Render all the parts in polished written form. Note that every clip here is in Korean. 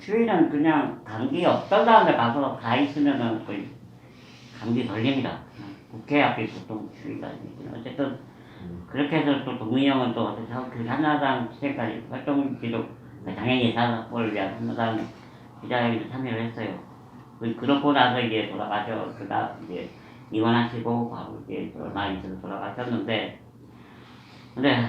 추위는 그냥 감기 없던 사람들 가서 가 있으면은 거의 감기 걸립니다. 국회 앞이 보통 추위가 있거든요. 어쨌든 그렇게 해서 또 동민이 형은 또 그 한나라당 시대까지 활동 기록 장애인 예산을 위한 한나라당 기자회견에 참여를 했어요. 그렇고 나서 이제 돌아가셔 이제 입원하시고 바로 이제 얼마 있어서 돌아가셨는데 근데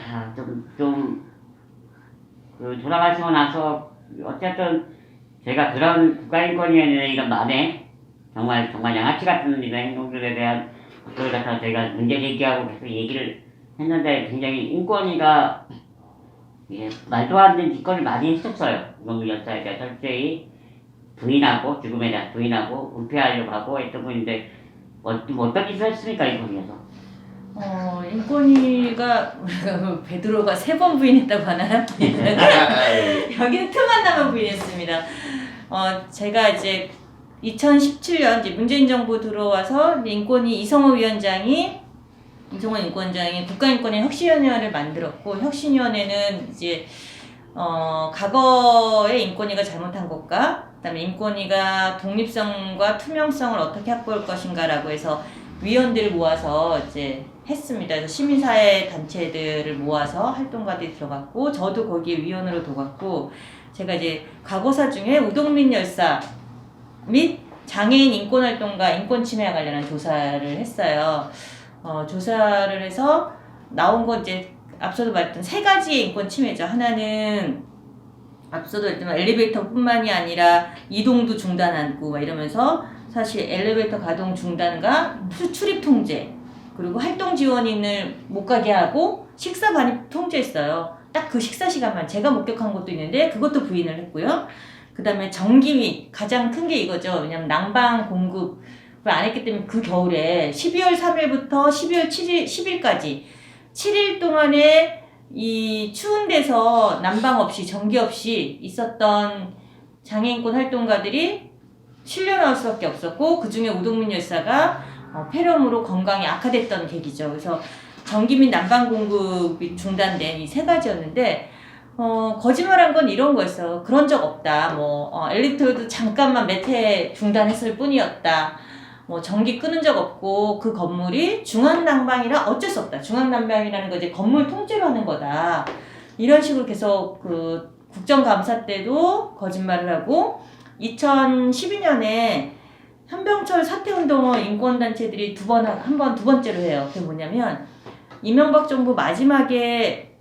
그 돌아가시고 나서 어쨌든 제가 그런 국가인권위원회 이런 말에 정말 양아치 같은 이런 행동들에 대한 그걸 갖다 제가 문제 제기하고 계속 얘기를 했는데 굉장히 인권위가 말도 안 되는 짓거리를 많이 했었어요. 이범규 열사에 대해 철저히 부인하고 죽음에 대한 부인하고 은폐하려고 하고 했던 분인데 어떤 짓을 했습니까 인권위에서? 인권위가 베드로가 3번 부인했다고 하나요? 여기는 틈만 나면 부인했습니다. 제가 이제 2017년 이제 문재인 정부 들어와서 인권위 이성호 위원장이 국가인권위 혁신위원회를 만들었고 혁신위원회는 이제 과거의 인권위가 잘못한 것과 그다음에 인권위가 독립성과 투명성을 어떻게 확보할 것인가라고 해서 위원들을 모아서 이제 했습니다. 그래서 시민사회 단체들을 모아서 활동가들이 들어갔고 저도 거기에 위원으로 들어갔고 제가 이제 과거사 중에 우동민 열사 및 장애인 인권활동가 인권침해와 관련한 조사를 했어요. 조사를 해서 나온 건 이제 앞서도 말했던 3가지의 인권 침해죠. 하나는 앞서도 했지만 엘리베이터뿐만이 아니라 이동도 중단하고 막 이러면서 사실 엘리베이터 가동 중단과 출입 통제 그리고 활동 지원인을 못 가게 하고 식사 반입 통제했어요. 딱 그 식사 시간만 제가 목격한 것도 있는데 그것도 부인을 했고요. 그 다음에 전기위 가장 큰 게 이거죠. 왜냐면 난방 공급을 안 했기 때문에 그 겨울에 12월 3일부터 12월 10일까지 7일 동안에 이 추운 데서 난방 없이 전기 없이 있었던 장애인권 활동가들이 실려 나올 수밖에 없었고 그 중에 우동민 열사가 폐렴으로 건강이 악화됐던 계기죠. 그래서 전기 및 난방 공급이 중단된 이 3가지였는데 거짓말한 건 이런 거였어. 그런 적 없다. 엘리베이터도 잠깐만 몇 회 중단했을 뿐이었다. 전기 끊은 적 없고 그 건물이 중앙난방이라 어쩔 수 없다. 중앙난방이라는 거 이제 건물 통째로 하는 거다. 이런 식으로 계속 그 국정감사 때도 거짓말을 하고 2012년에 현병철 사퇴운동을 인권단체들이 두 번째로 해요. 그게 뭐냐면 이명박 정부 마지막에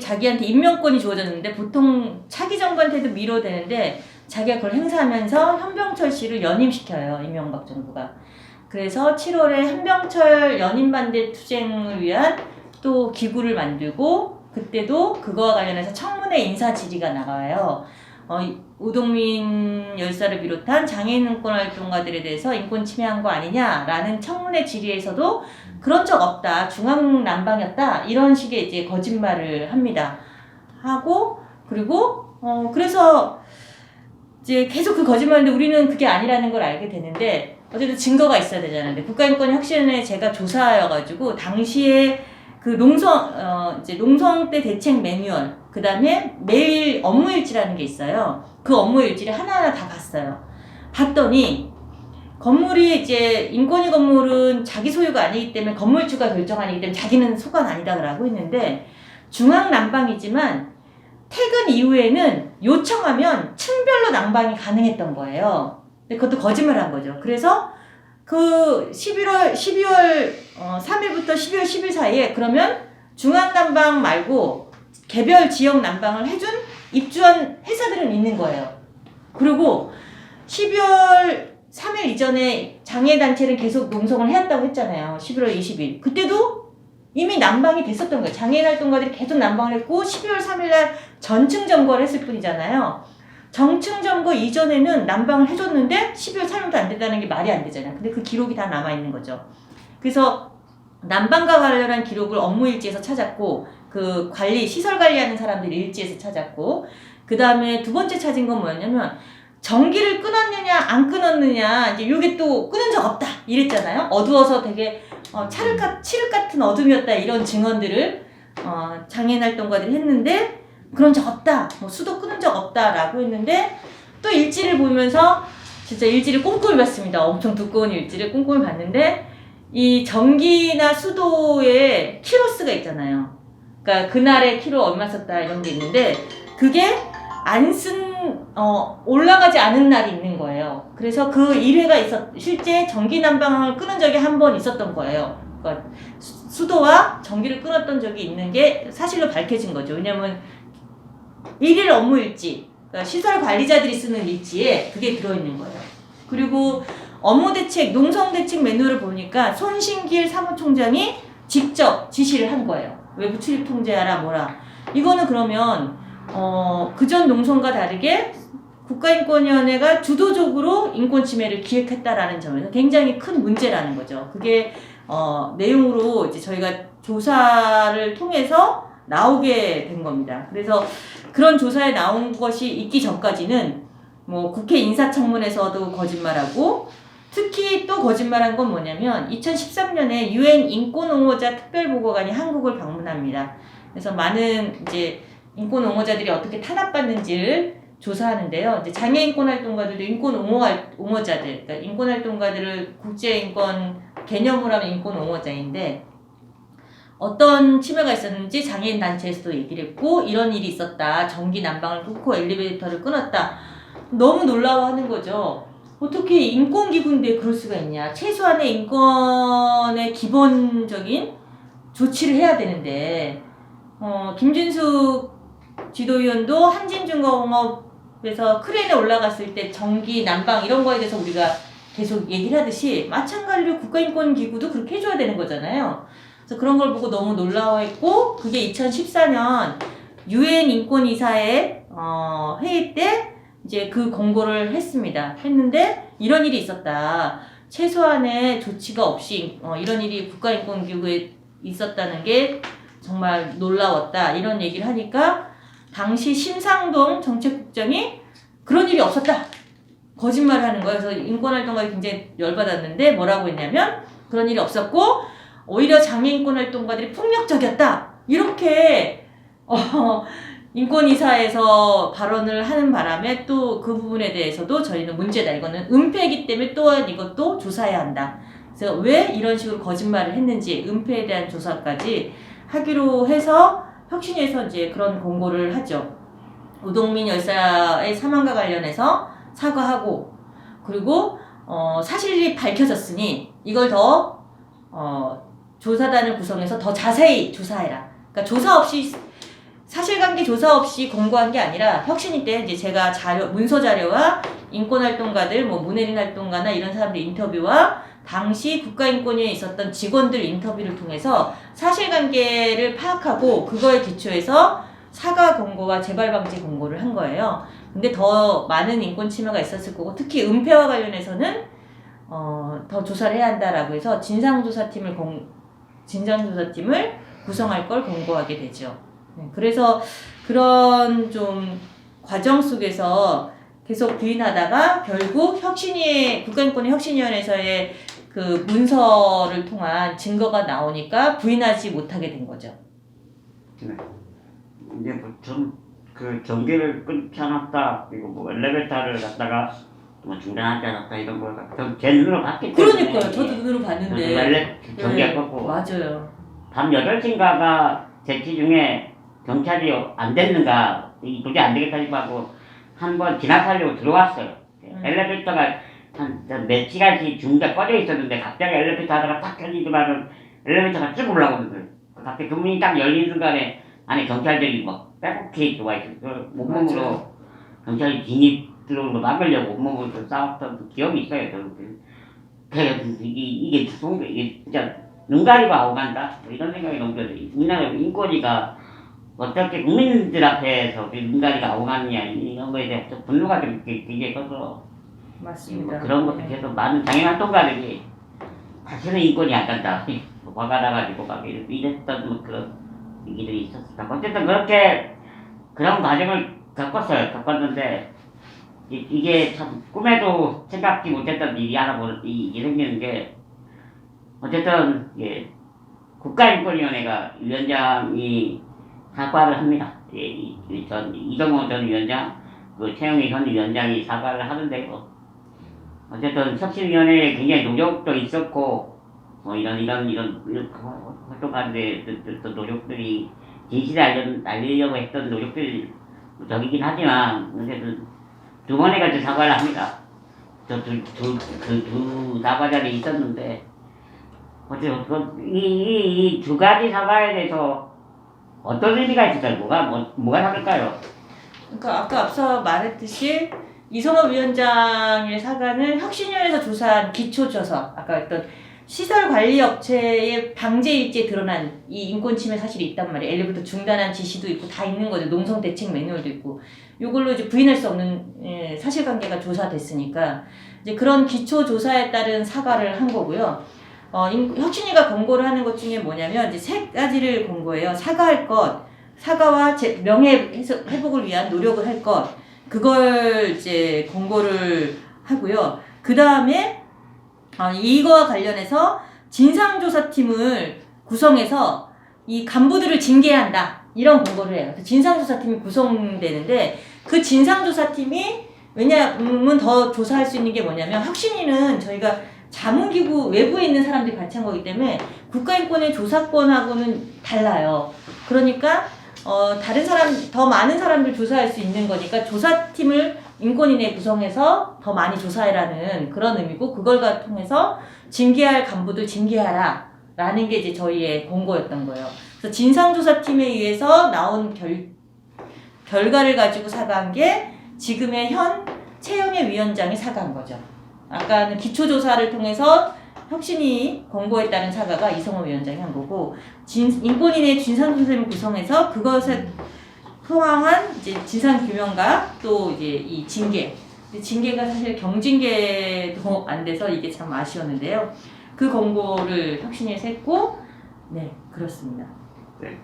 자기한테 임명권이 주어졌는데 보통 차기 정부한테도 미뤄되는데 자기가 그걸 행사하면서 현병철 씨를 연임시켜요. 이명박 정부가. 그래서 7월에 현병철 연임 반대 투쟁을 위한 또 기구를 만들고 그때도 그거와 관련해서 청문회 인사 질의가 나와요. 우동민 열사를 비롯한 장애인 인권 활동가들에 대해서 인권 침해한 거 아니냐라는 청문회 질의에서도 그런 적 없다. 중앙 난방이었다. 이런 식의 이제 거짓말을 합니다. 그리고 그래서 이제 계속 그 거짓말인데 우리는 그게 아니라는 걸 알게 되는데 어쨌든 증거가 있어야 되잖아요. 근데 국가인권혁신위원회 제가 조사여가지고 당시에 그 농성 때 대책 매뉴얼 그 다음에 매일 업무일지라는 게 있어요. 그 업무일지를 하나하나 다 봤어요. 봤더니 건물이 이제 인권위 건물은 자기 소유가 아니기 때문에 건물주가 결정하기 때문에 자기는 소관 아니다라고 했는데 중앙 난방이지만 퇴근 이후에는 요청하면 층별로 난방이 가능했던 거예요. 근데 그것도 거짓말한 거죠. 그래서 그 12월 3일부터 12월 10일 사이에 그러면 중앙 난방 말고 개별 지역 난방을 해준 입주한 회사들은 있는 거예요. 그리고 12월 3일 이전에 장애단체는 계속 농성을 해왔다고 했잖아요. 11월 20일. 그때도 이미 난방이 됐었던 거예요. 장애인 활동가들이 계속 난방을 했고 12월 3일날 전층 점거를 했을 뿐이잖아요. 정층 점거 이전에는 난방을 해줬는데 12월 3일부터 안 된다는 게 말이 안 되잖아요. 근데 그 기록이 다 남아있는 거죠. 그래서 난방과 관련한 기록을 업무일지에서 찾았고 그 시설 관리하는 사람들 일지에서 찾았고 그 다음에 두 번째 찾은 건 뭐였냐면 전기를 끊었느냐 안 끊었느냐 이제 이게 또 끊은 적 없다 이랬잖아요. 어두워서 되게 칠흑 같은 어둠이었다 이런 증언들을 장애인 활동가들이 했는데 그런 적 없다. 뭐 수도 끊은 적 없다라고 했는데 또 일지를 보면서 진짜 일지를 꼼꼼히 봤습니다. 엄청 두꺼운 일지를 꼼꼼히 봤는데 이 전기나 수도에 키로수가 있잖아요. 그러니까 그날의 키로 얼마 썼다 이런 게 있는데 그게 올라가지 않은 날이 있는 거예요. 그래서 그 일회가 실제 전기 난방을 끊은 적이 한 번 있었던 거예요. 그러니까 수도와 전기를 끊었던 적이 있는 게 사실로 밝혀진 거죠. 왜냐면 일일 업무 일지, 그러니까 시설 관리자들이 쓰는 일지에 그게 들어있는 거예요. 그리고 업무 대책, 농성 대책 매뉴얼을 보니까 손신길 사무총장이 직접 지시를 한 거예요. 외부 출입 통제하라 뭐라. 이거는 그러면 그전 농성과 다르게 국가인권위원회가 주도적으로 인권 침해를 기획했다라는 점에서 굉장히 큰 문제라는 거죠. 그게 내용으로 이제 저희가 조사를 통해서 나오게 된 겁니다. 그래서 그런 조사에 나온 것이 있기 전까지는 뭐 국회 인사청문회에서도 거짓말하고 특히 또 거짓말한 건 뭐냐면 2013년에 유엔 인권옹호자 특별보고관이 한국을 방문합니다. 그래서 많은 이제 인권옹호자들이 어떻게 탄압받는지를 조사하는데요. 이제 장애인권활동가들도 인권옹호자들, 그러니까 인권활동가들을 국제인권 개념으로 하면 인권옹호자인데 어떤 침해가 있었는지 장애인 단체에서도 얘기를 했고 이런 일이 있었다. 전기 난방을 끊고 엘리베이터를 끊었다. 너무 놀라워하는 거죠. 어떻게 인권기구인데 그럴 수가 있냐. 최소한의 인권의 기본적인 조치를 해야 되는데 김진숙 지도위원도 한진중공업에서 크레인에 올라갔을 때 전기, 난방 이런 거에 대해서 우리가 계속 얘기를 하듯이 마찬가지로 국가인권기구도 그렇게 해줘야 되는 거잖아요. 그래서 그런 걸 보고 너무 놀라워했고 그게 2014년 유엔 인권이사회 회의 때 이제 그 공고를 했는데 이런 일이 있었다. 최소한의 조치가 없이 이런 일이 국가인권기구에 있었다는 게 정말 놀라웠다. 이런 얘기를 하니까 당시 심상동 정책국장이 그런 일이 없었다. 거짓말을 하는 거예요. 그래서 인권활동가들이 굉장히 열받았는데 뭐라고 했냐면 그런 일이 없었고 오히려 장애인권활동가들이 폭력적이었다. 이렇게 인권이사에서 발언을 하는 바람에 또 그 부분에 대해서도 저희는 문제다. 이거는 은폐이기 때문에 또한 이것도 조사해야 한다. 그래서 왜 이런 식으로 거짓말을 했는지 은폐에 대한 조사까지 하기로 해서 혁신위에서 이제 그런 공고를 하죠. 우동민 열사의 사망과 관련해서 사과하고 그리고 사실이 밝혀졌으니 이걸 더 조사단을 구성해서 더 자세히 조사해라. 그러니까 조사 없이 사실관계 조사 없이 공고한 게 아니라 혁신위 때 이제 제가 문서 자료와 인권활동가들, 뭐 문혜린 활동가나 이런 사람들 인터뷰와 당시 국가인권위에 있었던 직원들 인터뷰를 통해서 사실관계를 파악하고 그거에 기초해서 사과 공고와 재발 방지 공고를 한 거예요. 근데 더 많은 인권 침해가 있었을 거고 특히 은폐와 관련해서는 더 조사를 해야 한다라고 해서 진상조사팀을 구성할 걸 공고하게 되죠. 네, 그래서 그런 좀 과정 속에서 계속 부인하다가 결국 국가인권위 혁신위원회에서의 그 문서를 통한 증거가 나오니까 부인하지 못하게 된 거죠. 네. 이제 그 전기를 끊겨놨다 그리고 뭐 엘리베이터를 갖다가 뭐 중단하지 않았다 이런 걸 제 눈으로 봤기 때문에 그러니까요. 저도 눈으로 봤는데 전기가 껐고 맞아요. 밤 8시인가가 대치 중에 경찰이 안 됐는가 도저히 안 되겠다 싶어하고 한번 진압하려고 들어왔어요. 엘리베이터가 한 몇 시간씩 중대 꺼져 있었는데 갑자기 엘리베이터 하다가 딱 켜지더만은 엘리베이터가 쭉 올라오는 거예요. 갑자기 그 문이 딱 열린 순간에 안에 경찰들이 막 빼곡히 들어와 있어요. 온몸으로 경찰이 진입 들어오는 거 막으려고 온몸으로 싸웠던 기억이 있어요. 저는. 이게 진짜 눈 가리고 아우 간다 뭐 이런 생각이 너무 들어요. 우리나라 인권위가 어떻게 국민들 앞에서 눈 가리고 아우 가느냐 이런 거에 대해서 분노가 좀 굉장히 커서 맞습니다. 그런 것도 계속 많은 장애활동가들이 자신의 인권이 안 간다 화가 나가지고 막 이랬던 뭐 그런 얘기들이 있었다. 어쨌든 그렇게 그런 과정을 겪었는데 이게 참 꿈에도 생각지 못했던 일이 하나 일이 생기는 게 어쨌든 국가인권위원회가 위원장이 사과를 합니다. 이정호 전 위원장, 그 최영희 전 위원장이 사과를 하는데 뭐 어쨌든 혁신위원회에 굉장히 노력도 있었고 뭐 이런 활동하는데 또 노력들이 진실을 알리려고 했던 노력들 적이긴 하지만 어쨌든 두 번에 걸쳐 사과를 합니다. 두 사과자들이 있었는데 어쨌든 이 두 가지 사과에 대해서 어떤 의미가 있을까요? 뭐가 다를까요? 그러니까 아까 앞서 말했듯이 이성호 위원장의 사과는 혁신위원회에서 조사한 기초조사, 아까 했던 시설관리업체의 방제 일지에 드러난 이 인권침해 사실이 있단 말이에요. 엘리베이터 중단한 지시도 있고 다 있는 거죠. 농성대책 매뉴얼도 있고. 이걸로 이제 부인할 수 없는 사실관계가 조사됐으니까 이제 그런 기초조사에 따른 사과를 한 거고요. 혁신위가 권고를 하는 것 중에 뭐냐면 이제 세 가지를 권고해요. 사과할 것, 사과와 명예 회복을 위한 노력을 할 것, 그걸 이제 권고를 하고요. 그 다음에 이거와 관련해서 진상조사팀을 구성해서 이 간부들을 징계해야 한다. 이런 권고를 해요. 진상조사팀이 구성되는데 그 진상조사팀이 왜냐면 더 조사할 수 있는 게 뭐냐면 혁신위는 저희가 자문기구 외부에 있는 사람들이 같이 한 거기 때문에 국가인권의 조사권하고는 달라요. 그러니까 다른 사람, 더 많은 사람들 조사할 수 있는 거니까 조사팀을 인권위에 구성해서 더 많이 조사해라는 그런 의미고 그걸 통해서 징계할 간부들 징계하라 라는 게 이제 저희의 권고였던 거예요. 그래서 진상조사팀에 의해서 나온 결과를 가지고 사과한 게 지금의 현 최영애 위원장이 사과한 거죠. 아까는 기초조사를 통해서 혁신이 권고에 따른 사과가 이성호 위원장이 한 거고 인권위의 진상조사팀을 구성해서 그것에 포함한 이제 진상규명과 또 이제 이 징계. 징계가 사실 경징계도 안 돼서 이게 참 아쉬웠는데요. 그 권고를 혁신위에서 했고, 네, 그렇습니다. 네,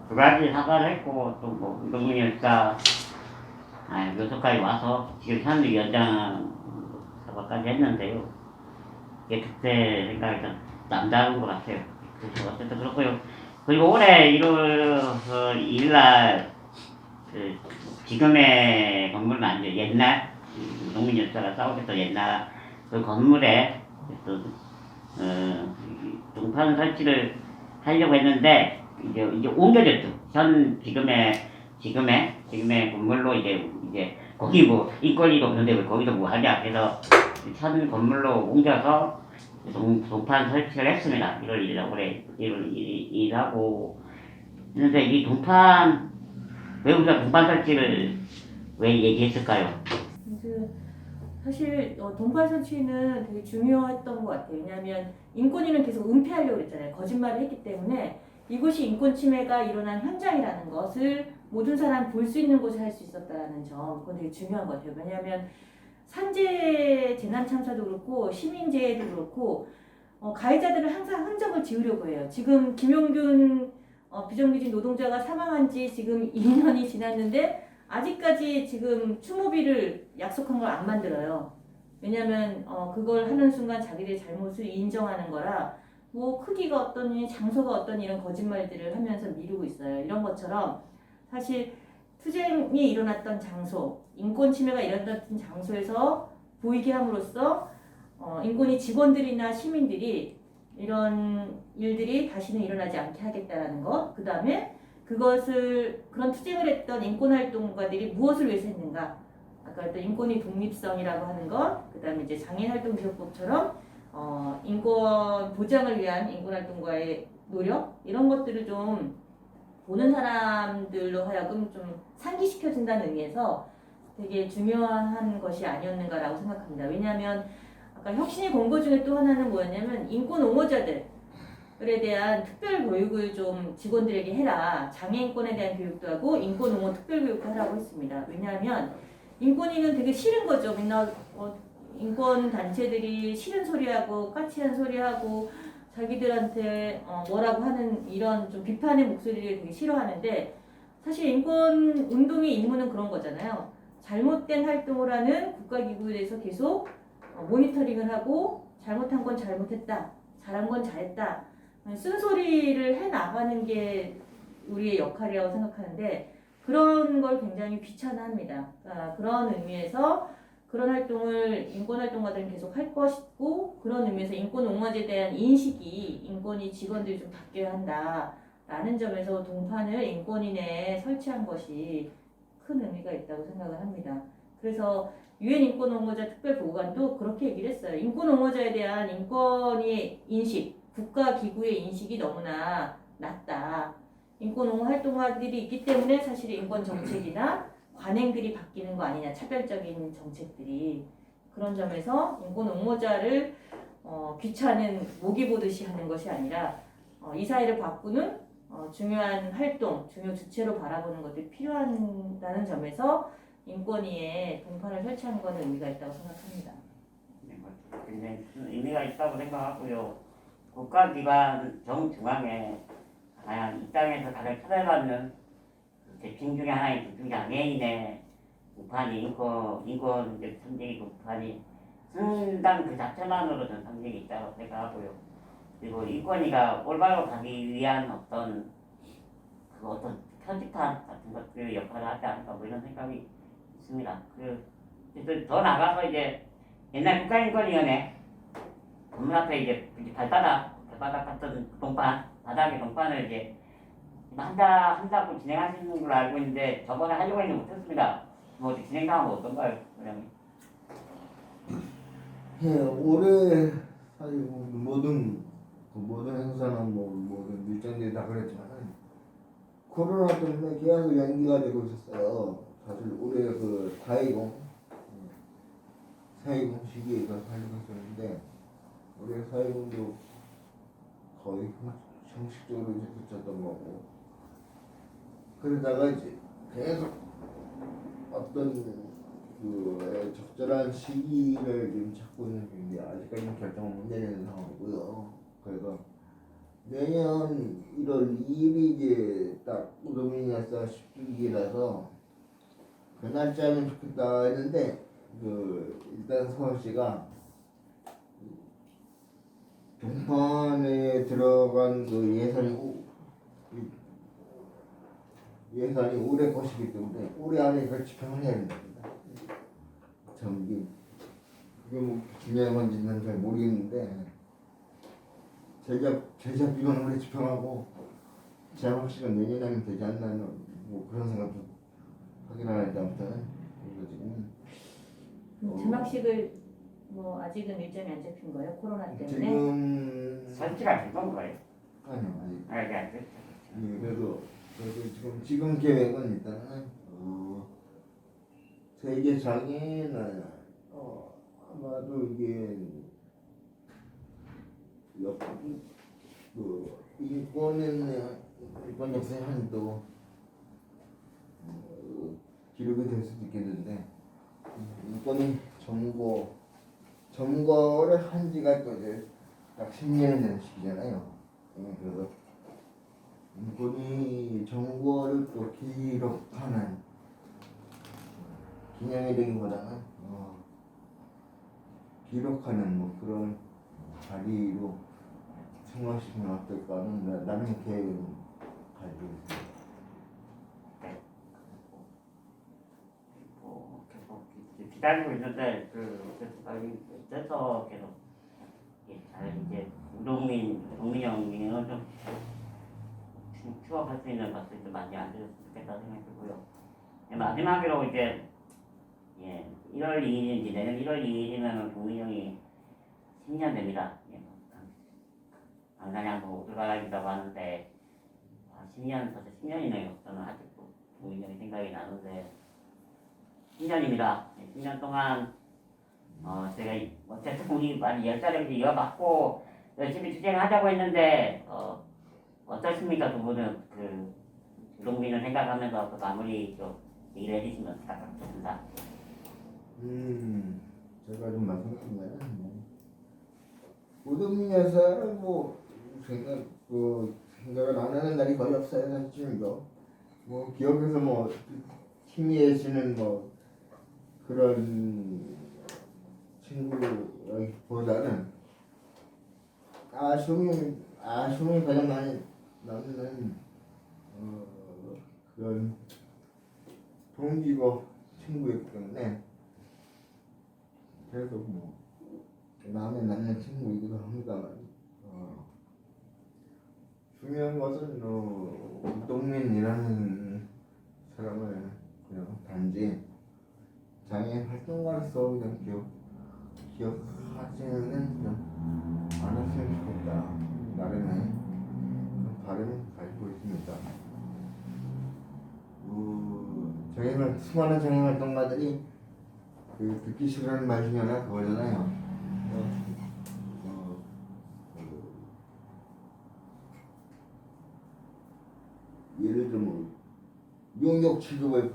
두 가지 사과를 했고 또 뭐 운동위원장 묘소까지 와서 지금 현 위원장 사과까지 했는데요. 이게 그때 생각이 좀 남다른 것 같아요. 그래서 어쨌든 그렇고요. 그리고 올해 1월 2일날 지금의 건물은 아니죠. 옛날 농민 열사가 싸우겠던 옛날 그 건물에 동판 설치를 하려고 했는데 이제 옮겨졌죠. 지금의 건물로 이제 거기 뭐 인권위도 그런데 왜 거기도 뭐 하냐 그래서 현 건물로 옮겨서 동판 설치를 했습니다. 1월 1일 올해 1월 1일하고 했는데 이 동판 왜 우리가 동판 설치를 왜 얘기했을까요? 사실 동판 설치는 되게 중요했던 것 같아요. 왜냐하면 인권위는 계속 은폐하려고 했잖아요. 거짓말을 했기 때문에 이곳이 인권 침해가 일어난 현장이라는 것을 모든 사람 볼 수 있는 곳에 할 수 있었다는 점, 그건 되게 중요한 것 같아요. 왜냐하면 산재 재난 참사도 그렇고 시민재해도 그렇고 가해자들은 항상 흔적을 지우려고 해요. 지금 김용균 비정규직 노동자가 사망한 지 지금 2년이 지났는데 아직까지 지금 추모비를 약속한 걸 안 만들어요. 왜냐하면 그걸 하는 순간 자기들의 잘못을 인정하는 거라 뭐 크기가 어떠니 장소가 어떠니 이런 거짓말들을 하면서 미루고 있어요. 이런 것처럼 사실 투쟁이 일어났던 장소, 인권 침해가 일어났던 장소에서 보이게 함으로써 인권위 직원들이나 시민들이 이런 일들이 다시는 일어나지 않게 하겠다라는 것, 그 다음에 그런 투쟁을 했던 인권활동가들이 무엇을 위해서 했는가, 아까 했던 인권위 독립성이라고 하는 것, 그 다음에 이제 장애인활동기록법처럼 인권 보장을 위한 인권활동가의 노력, 이런 것들을 좀 보는 사람들로 하여금 좀 상기시켜준다는 의미에서 되게 중요한 것이 아니었는가라고 생각합니다. 왜냐하면 아까 혁신의 권고 중에 또 하나는 뭐였냐면 인권 옹호자들에 대한 특별 교육을 좀 직원들에게 해라. 장애인권에 대한 교육도 하고 인권 옹호 특별 교육도 하라고 했습니다. 왜냐하면 인권위는 되게 싫은 거죠. 맨날 인권 단체들이 싫은 소리하고 까칠한 소리하고 자기들한테 뭐라고 하는 이런 좀 비판의 목소리를 되게 싫어하는데 사실 인권 운동의 임무는 그런 거잖아요. 잘못된 활동을 하는 국가기구에 대해서 계속 모니터링을 하고 잘못한 건 잘못했다, 잘한 건 잘했다, 쓴소리를 해 나가는 게 우리의 역할이라고 생각하는데 그런 걸 굉장히 귀찮아합니다. 그런 의미에서 그런 활동을 인권활동가들은 계속 할 것이고 그런 의미에서 인권옹호제에 대한 인식이 인권위 직원들이 좀 바뀌어야 한다라는 점에서 동판을 인권위내에 설치한 것이 큰 의미가 있다고 생각을 합니다. 그래서 유엔 인권옹호자 특별보고관도 그렇게 얘기를 했어요. 인권옹호자에 대한 인권의 인식, 국가기구의 인식이 너무나 낮다. 인권옹호 활동가들이 있기 때문에 사실 인권정책이나 관행들이 바뀌는 거 아니냐, 차별적인 정책들이. 그런 점에서 인권옹호자를 귀찮은 모기 보듯이 하는 것이 아니라 이 사회를 바꾸는 중요한 활동, 중요 주체로 바라보는 것들이 필요하다는 점에서 인권위에 동판을 설치하는 것은 의미가 있다고 생각합니다. 네, 뭐 굉장히 큰 의미가 있다고 생각하고요. 국가기관 정중앙에 다양한 이 땅에서 가장 찾아받는 대칭 중에 하나인 그 장애인의 우판이 인권 이제 상징이 우판이 상당 그 자체만으로 전 상징이 있다고 생각하고요. 그리고 인권위가 올바로 가기 위한 어떤 편집판 같은 것들 역할을 하지 않을까 뭐 이런 생각이 있습니다. 더 나가서 이제 옛날 국가인권위원회 건물 앞에 이제 발바닥 같은 바닥에 동판을 이제 한다고 진행하시는 걸로 알고 있는데 저번에 하려고 했는데 못했습니다. 뭐 어떻게 진행하면 어떤가요, 회장님? 예, 올해 사실 모든 행사나 모든 일정들이 다 그랬지만 코로나 때문에 계속 연기가 되고 있었어요. 사실 올해 그 4.20 시기에 가서 하려고 했었는데 올해 4.20도 거의 형식적으로 이제 붙였던 거고 그러다가 이제 계속 어떤 그 적절한 시기를 지금 찾고 있는 중인데 아직까지는 결정을 못 내리는 상황이고요. 그래서 내년 1월 2일이 이제 딱 우도미니아사 10주기라서 그 날짜는 좋겠다 했는데 일단 서울시가 동판에 들어간 그 예산이 올해 것이기 때문에 올해 안에 이걸 집행을 해야 된답니다. 참 그게 뭐 중요한 건지는 잘 모르겠는데 제작비는 올해 집행하고 재확실은 내년에 하면 되지 않나 뭐 그런 생각도 하긴 하는데 아무튼 그리고 지금 개막식을 뭐 아직은 일정이 안 잡힌 거예요? 코로나 때문에? 지금 설치가 된 건가요? 아니요 아직 아직 안 됐죠. 예, 그래도 지금 계획은 일단은 세계 장애인 아마도 이게 인권 역사에 한또 기록이 될 수도 있겠는데 인권이 점거를 한 지가 또 이제 딱 10년이 되는 시기잖아요. 그래서 인권이 점거를 또 기록하는 기념이 되기보다는 기록하는 뭐 그런 자리로 생각하시면 어떨까 하는 나는 계획을 가지고 있습니다. 계속 기다리고 있는데 어째서 계속 잘 이제 동민 형님은 좀 추억할 수 있는 것들이 좀 많이 안 되었으면 좋겠다 생각이 들고요. 마지막으로 이제 1월 2일인지 내년 1월 2일이면 동민 형이 10년 됩니다. 방사량도 들어가기도 하는데 벌써 10년이네요. 저는 아직도 동민 형이 생각이 나는데 10년입니다. 10년 동안 제가 어쨌든 우리 많이 열사령도 이어받고 열심히 투쟁하자고 했는데 어떻습니까? 두 분은 동민을 생각하면서 또 마무리 좀 얘기를 해주시면 부탁드립니다. 제가 좀 말씀드리면 우도민 여사는 생각을 안 하는 날이 거의 없어요. 사실 기억에서 희미해지는 그런 친구보다는 아쉬움이 가장 많이 남는 그런 동기고 친구였기 때문에 계속 뭐 마음에 남는 친구이기도 합니다만 중요한 것은 우동민이라는 사람을 그냥 단지 장애인 활동가로서 그냥 기억하지는 그냥 않았으면 좋겠다 나름의 그런 바람을 가지고 있습니다. 수많은 장애인 활동가들이 듣기 싫어하는 말 중에 하나 그거잖아요. 예를 들면 용역 취급을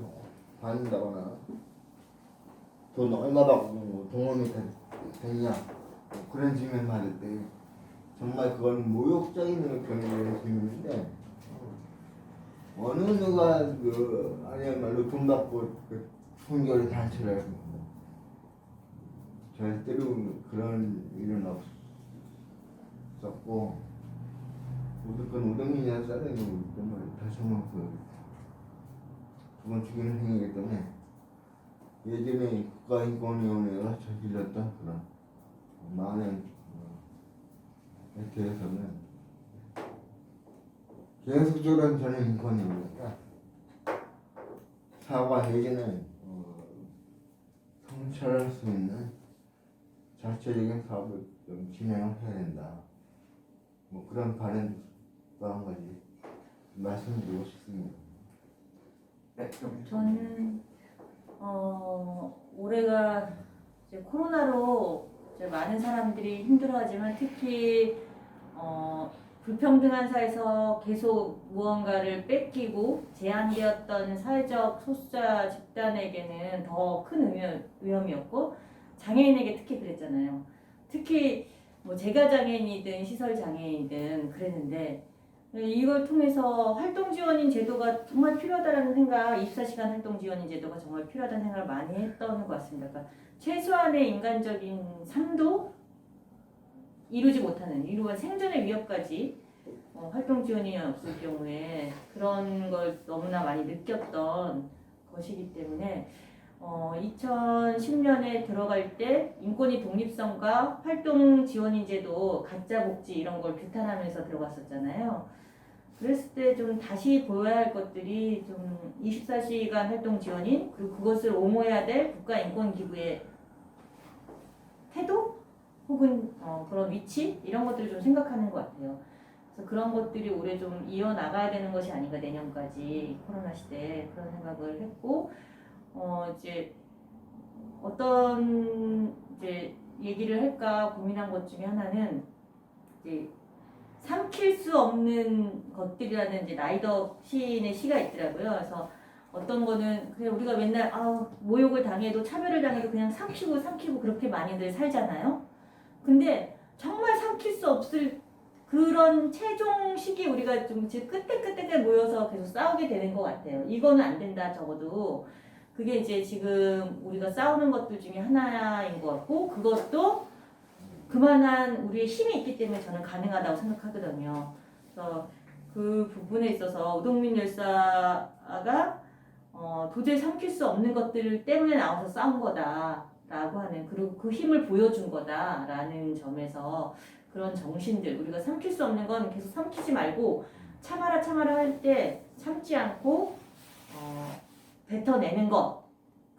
받는다거나 돈 얼마 받고 동원이 되냐 그런 질문 받을 때 정말 그건 모욕적인 견해를 들리는데 어느 누가 아니야말로 돈 받고 순결히 단체를 하고 절대로 그런 일은 없었고 무조건 우동민 여사는 정말 다시 한번 두번 죽이는 행위이기 때문에 예전에 국가인권위원회가 저질렀던 그런 많은 대해서는 계속적으로 저는 인권위원회가 사과 내지는 성찰할 수 있는 자체적인 사업을 좀 진행을 해야 된다. 뭐 그런 바람도 한 가지 말씀드리고 싶습니다. 네, 저는 올해가 이제 코로나로 이제 많은 사람들이 힘들어하지만 특히 불평등한 사회에서 계속 무언가를 뺏기고 제한되었던 사회적 소수자 집단에게는 더 큰 위험이었고 장애인에게 특히 그랬잖아요. 특히 뭐 제가 장애인이든 시설 장애인이든 그랬는데 이걸 통해서 활동지원인 제도가 정말 필요하다는 생각, 24시간 활동지원인 제도가 정말 필요하다는 생각을 많이 했던 것 같습니다. 그러니까 최소한의 인간적인 삶도 이루지 못하는, 이루어 생존의 위협까지 활동지원이 없을 경우에 그런 걸 너무나 많이 느꼈던 것이기 때문에 2010년에 들어갈 때 인권위 독립성과 활동지원인 제도, 가짜복지 이런 걸 규탄하면서 들어갔었잖아요. 그랬을 때 좀 다시 보여야 할 것들이 좀 24시간 활동 지원인 그리고 그것을 옹호해야 될 국가인권기구의 태도 혹은 그런 위치 이런 것들을 좀 생각하는 것 같아요. 그래서 그런 것들이 올해 좀 이어나가야 되는 것이 아닌가 내년까지 코로나 시대에 그런 생각을 했고 이제 어떤 이제 얘기를 할까 고민한 것 중에 하나는 이제 삼킬 수 없는 것들이라는 이제 라이더 시인의 시가 있더라고요. 그래서 어떤 거는 그냥 우리가 맨날 모욕을 당해도 차별을 당해도 그냥 삼키고 그렇게 많이들 살잖아요. 근데 정말 삼킬 수 없을 그런 최종 시기 우리가 좀 끝에 모여서 계속 싸우게 되는 것 같아요. 이거는 안 된다 적어도 그게 이제 지금 우리가 싸우는 것들 중에 하나인 것 같고 그것도 그만한 우리의 힘이 있기 때문에 저는 가능하다고 생각하거든요. 그래서 그 부분에 있어서 우동민 열사가 도저히 삼킬 수 없는 것들 때문에 나와서 싸운 거다라고 하는 그리고 그 힘을 보여준 거다라는 점에서 그런 정신들 우리가 삼킬 수 없는 건 계속 삼키지 말고 참아라 할 때 참지 않고 뱉어내는 것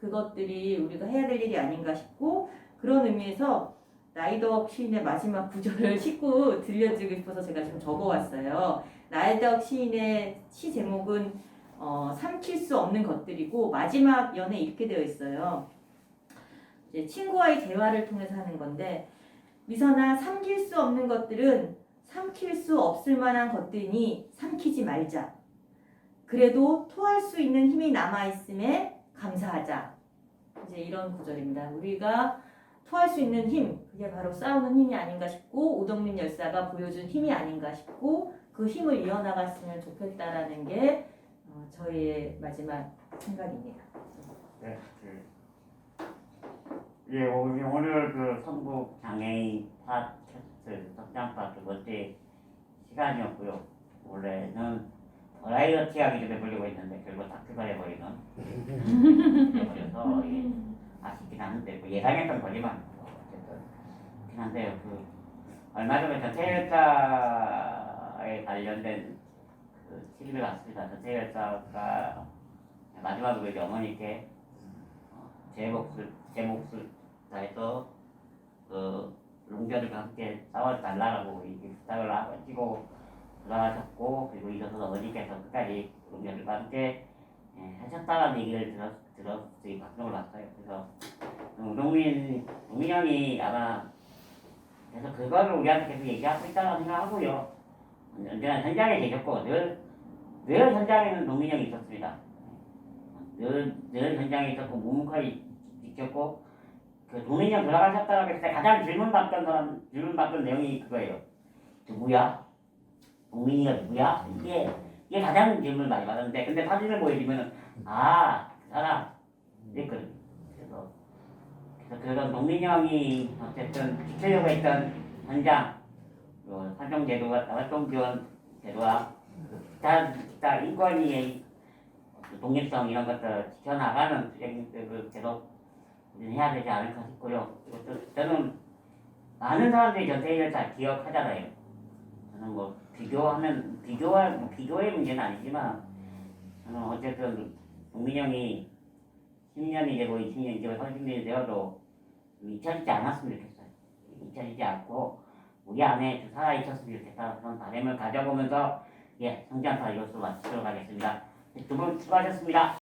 그것들이 우리가 해야 될 일이 아닌가 싶고 그런 의미에서 라이더 시인의 마지막 구절을 싣고 들려주고 싶어서 제가 좀 적어왔어요. 라이더 시인의 시 제목은 삼킬 수 없는 것들이고 마지막 연에 이렇게 되어 있어요. 이제 친구와의 대화를 통해서 하는 건데 미선아 삼킬 수 없는 것들은 삼킬 수 없을 만한 것들이니 삼키지 말자. 그래도 토할 수 있는 힘이 남아있음에 감사하자. 이제 이런 구절입니다. 우리가 토할 수 있는 힘, 그게 바로 싸우는 힘이 아닌가 싶고 우동민 열사가 보여준 힘이 아닌가 싶고 그 힘을 이어나갔으면 좋겠다라는 게 저희의 마지막 생각입니다. 네, 예, 오늘 그 성북 장애인 팟캐스트 석장파 두 번째 시간이었고요. 올해는 버라이어티하게 좀 해보려고 했는데 결국 다크가 해버리는 해버려서 이게 아쉽긴 한데 뭐 예상했던 거지만 뭐 어쨌든 그렇긴 한데요. 그 얼마 전에 전태열사에 관련된 그 시집을 갔습니다. 전태열사가 마지막으로 이제 어머니께 제 몫을 다해서 그 롱별과 함께 싸워달라고 이렇게 부탁을 하시고 돌아가셨고, 그리고 이것도 어머니께서 끝까지 롱별과 함께 하셨다는 얘기를 들었으니 방송을 봤어요. 그래서 우동민 형이 아마 그래서 그거를 우리한테 계속 얘기하고 있다고 생각하고요. 언제나 현장에 계셨고 늘 현장에는 동민 형이 있었습니다. 늘 현장에 있었고 묵묵하게 지켰고, 그 동민 형 돌아가셨다고 했을 때 가장 질문받던 내용이 그거예요. 누구야? 동민이가 누구야? 이게 가장 질문을 많이 받았는데, 근데 사진을 보여주면은 그 사람 이랬거든요. 그래서 그런 동민 형이 어쨌든 지키려고 했던 현장, 사정제도와 활동지원 제도와 기타 인권위의 독립성 이런 것들을 지켜나가는 수행들을 계속 해야 되지 않을까 싶고요. 그리고 저는 많은 사람들이 전태일을 잘 기억하잖아요. 저는 뭐 비교의 문제는 아니지만 저는 어쨌든 동민 형이 10년이 되고 20년이 되고 30년이 되어도 잊혀지지 않았으면 좋겠어요. 잊혀지지 않고 우리 안에 살아있었으면 좋겠다 그런 바람을 가져보면서 성장사 이것으로 마치도록 하겠습니다. 두 분 수고하셨습니다.